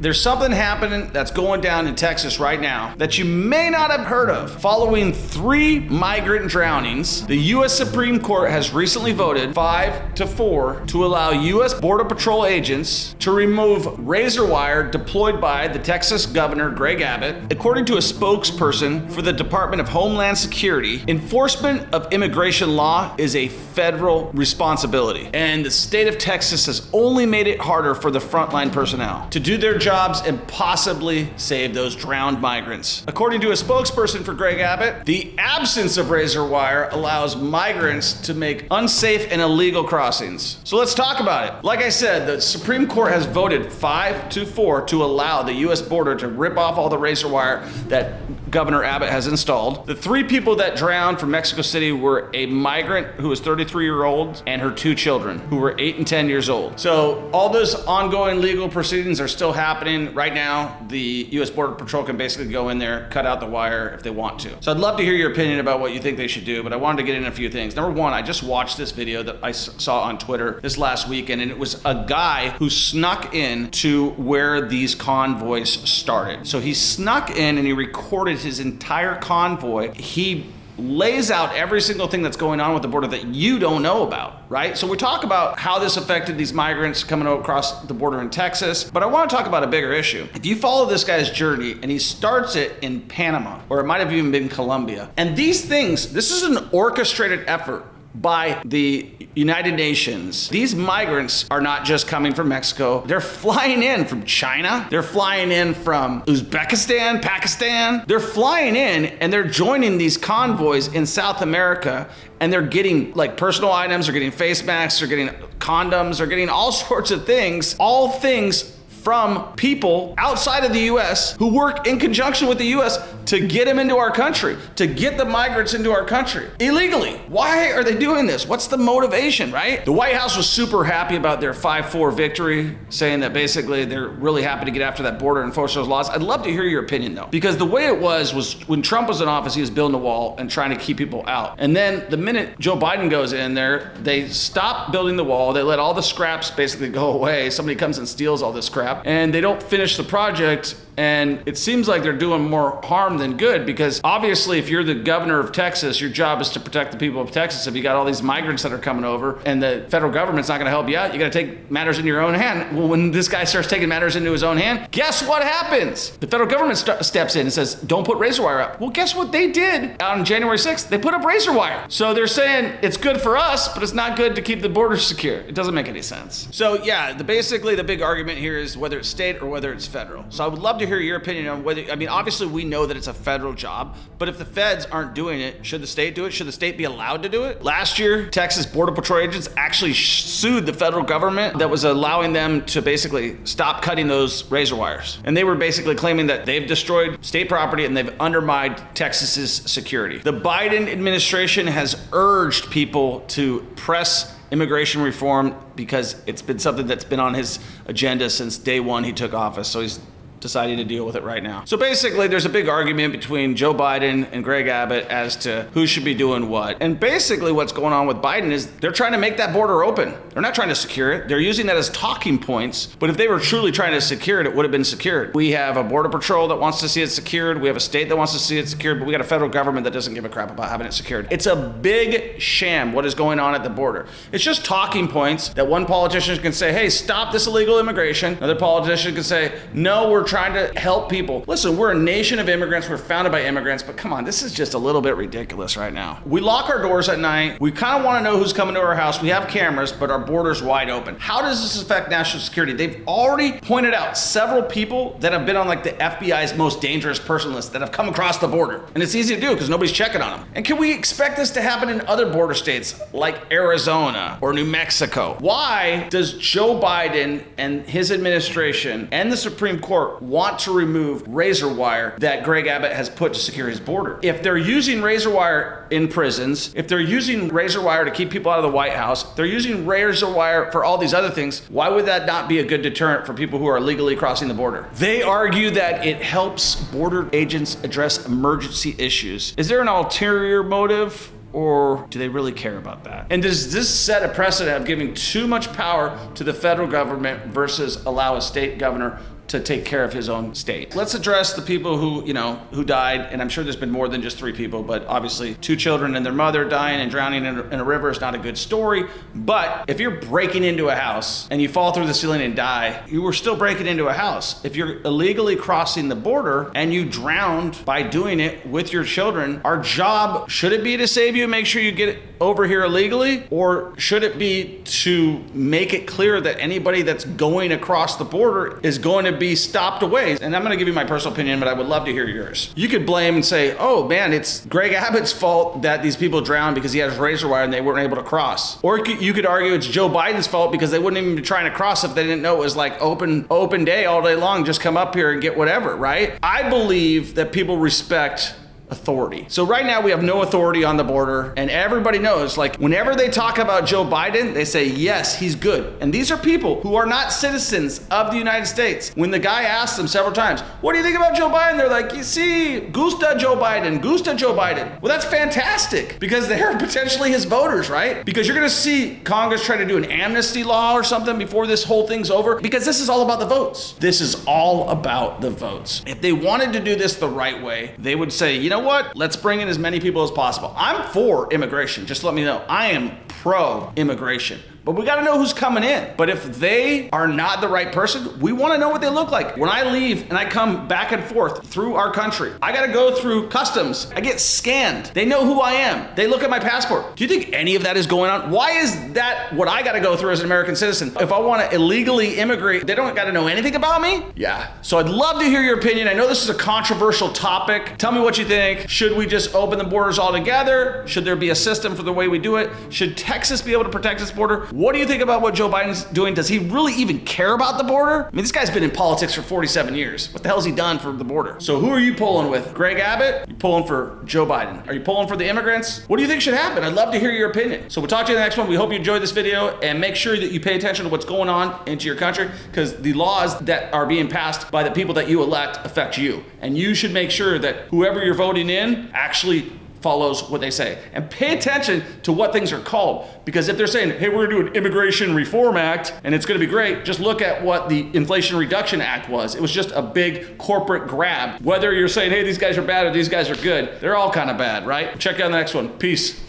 There's something happening that's going down in Texas right now that you may not have heard of. Following 3 migrant drownings, the U.S. Supreme Court has recently voted 5-4 to allow U.S. Border Patrol agents to remove razor wire deployed by the Texas Governor Greg Abbott. According to a spokesperson for the Department of Homeland Security, enforcement of immigration law is a federal responsibility, and the state of Texas has only made it harder for the frontline personnel to do their jobs and possibly save those drowned migrants. According to a spokesperson for Greg Abbott, the absence of razor wire allows migrants to make unsafe and illegal crossings. So let's talk about it. Like I said, the Supreme Court has voted 5-4 to allow the U.S. border to rip off all the razor wire that Governor Abbott has installed. The 3 people that drowned from Mexico City were a migrant who was 33-year-old and her 2 children who were 8 and 10 years old. So all those ongoing legal proceedings are still happening. Right now, the U.S. Border Patrol can basically go in there, cut out the wire if they want to. So I'd love to hear your opinion about what you think they should do, but I wanted to get in a few things. Number one, I just watched this video that I saw on Twitter this last weekend, and it was a guy who snuck in to where these convoys started. So he snuck in and he recorded his entire convoy. He lays out every single thing that's going on with the border that you don't know about, right? So we talk about how this affected these migrants coming across the border in Texas, but I want to talk about a bigger issue. If you follow this guy's journey, and he starts it in Panama, or it might have even been Colombia, and these things, this is an orchestrated effort by the United Nations. These migrants are not just coming from Mexico. They're flying in from China. They're flying in from Uzbekistan, Pakistan. They're flying in and they're joining these convoys in South America, and they're getting like personal items, they're getting face masks, they're getting condoms, they're getting all sorts of things, all things from people outside of the U.S. who work in conjunction with the U.S. to get them into our country, to get the migrants into our country illegally. Why are they doing this? What's the motivation, right? The White House was super happy about their 5-4 victory, saying that basically they're really happy to get after that border and enforce those laws. I'd love to hear your opinion though, because the way it was when Trump was in office, he was building a wall and trying to keep people out. And then the minute Joe Biden goes in there, they stop building the wall. They let all the scraps basically go away. Somebody comes and steals all this crap, and they don't finish the project. And it seems like they're doing more harm than good, because obviously if you're the governor of Texas, your job is to protect the people of Texas. If you got all these migrants that are coming over and the federal government's not going to help you out, you got to take matters in your own hand. Well, when this guy starts taking matters into his own hand, guess what happens? The federal government steps in and says, don't put razor wire up. Well, guess what they did on January 6th? They put up razor wire. So they're saying it's good for us, but it's not good to keep the border secure. It doesn't make any sense. So yeah, basically the big argument here is whether it's state or whether it's federal. So I would love to hear your opinion on whether, I mean, obviously we know that it's a federal job, but if the feds aren't doing it, should the state do it? Should the state be allowed to do it? Last year, Texas Border Patrol agents actually sued the federal government that was allowing them to basically stop cutting those razor wires. And they were basically claiming that they've destroyed state property and they've undermined Texas's security. The Biden administration has urged people to press immigration reform because it's been something that's been on his agenda since day one he took office. So he's deciding to deal with it right now. So basically there's a big argument between Joe Biden and Greg Abbott as to who should be doing what. And basically what's going on with Biden is they're trying to make that border open. They're not trying to secure it. They're using that as talking points. But if they were truly trying to secure it, it would have been secured. We have a border patrol that wants to see it secured. We have a state that wants to see it secured, but we got a federal government that doesn't give a crap about having it secured. It's a big sham what is going on at the border. It's just talking points that one politician can say, hey, stop this illegal immigration. Another politician can say, no, we're trying to help people. Listen, we're a nation of immigrants. We're founded by immigrants, but come on, this is just a little bit ridiculous right now. We lock our doors at night. We kind of want to know who's coming to our house. We have cameras, but our border's wide open. How does this affect national security? They've already pointed out several people that have been on like the FBI's most dangerous person list that have come across the border. And it's easy to do because nobody's checking on them. And can we expect this to happen in other border states like Arizona or New Mexico? Why does Joe Biden and his administration and the Supreme Court want to remove razor wire that Greg Abbott has put to secure his border? If they're using razor wire in prisons, if they're using razor wire to keep people out of the White House, they're using razor wire for all these other things, why would that not be a good deterrent for people who are illegally crossing the border? They argue that it helps border agents address emergency issues. Is there an ulterior motive? Or do they really care about that? And does this set a precedent of giving too much power to the federal government versus allow a state governor to take care of his own state. Let's address the people who died, and I'm sure there's been more than just 3 people, but obviously 2 children and their mother dying and drowning in a river is not a good story. But if you're breaking into a house and you fall through the ceiling and die, you were still breaking into a house. If you're illegally crossing the border and you drowned by doing it with your children, our job, should it be to save you and make sure you get over here illegally, or should it be to make it clear that anybody that's going across the border is going to be stopped away? And I'm going to give you my personal opinion, but I would love to hear yours. You could blame and say, oh man, it's Greg Abbott's fault that these people drowned because he has razor wire and they weren't able to cross. Or you could argue it's Joe Biden's fault because they wouldn't even be trying to cross if they didn't know it was like open day all day long. Just come up here and get whatever, right? I believe that people respect authority. So right now we have no authority on the border, and everybody knows, like, whenever they talk about Joe Biden, they say, yes, he's good. And these are people who are not citizens of the United States. When the guy asked them several times, what do you think about Joe Biden? They're like, you see, gusta Joe Biden, gusta Joe Biden. Well, that's fantastic because they're potentially his voters, right? Because you're going to see Congress try to do an amnesty law or something before this whole thing's over, because this is all about the votes. This is all about the votes. If they wanted to do this the right way, they would say, you know what? Let's bring in as many people as possible. I'm for immigration. Just let me know. I am pro immigration. But we got to know who's coming in. But if they are not the right person, we want to know what they look like. When I leave and I come back and forth through our country, I got to go through customs. I get scanned. They know who I am. They look at my passport. Do you think any of that is going on? Why is that what I got to go through as an American citizen? If I want to illegally immigrate, they don't got to know anything about me? Yeah. So I'd love to hear your opinion. I know this is a controversial topic. Tell me what you think. Should we just open the borders altogether? Should there be a system for the way we do it? Should Texas be able to protect its border? What do you think about what Joe Biden's doing? Does he really even care about the border? I mean, this guy's been in politics for 47 years. What the hell's he done for the border? So who are you pulling with? Greg Abbott? You pulling for Joe Biden? Are you pulling for the immigrants? What do you think should happen? I'd love to hear your opinion. So we'll talk to you in the next one. We hope you enjoyed this video, and make sure that you pay attention to what's going on into your country, because the laws that are being passed by the people that you elect affect you. And you should make sure that whoever you're voting in actually follows what they say. And pay attention to what things are called. Because if they're saying, hey, we're gonna do an Immigration Reform Act, and it's gonna be great, just look at what the Inflation Reduction Act was. It was just a big corporate grab. Whether you're saying, hey, these guys are bad or these guys are good, they're all kind of bad, right? Check out the next one. Peace.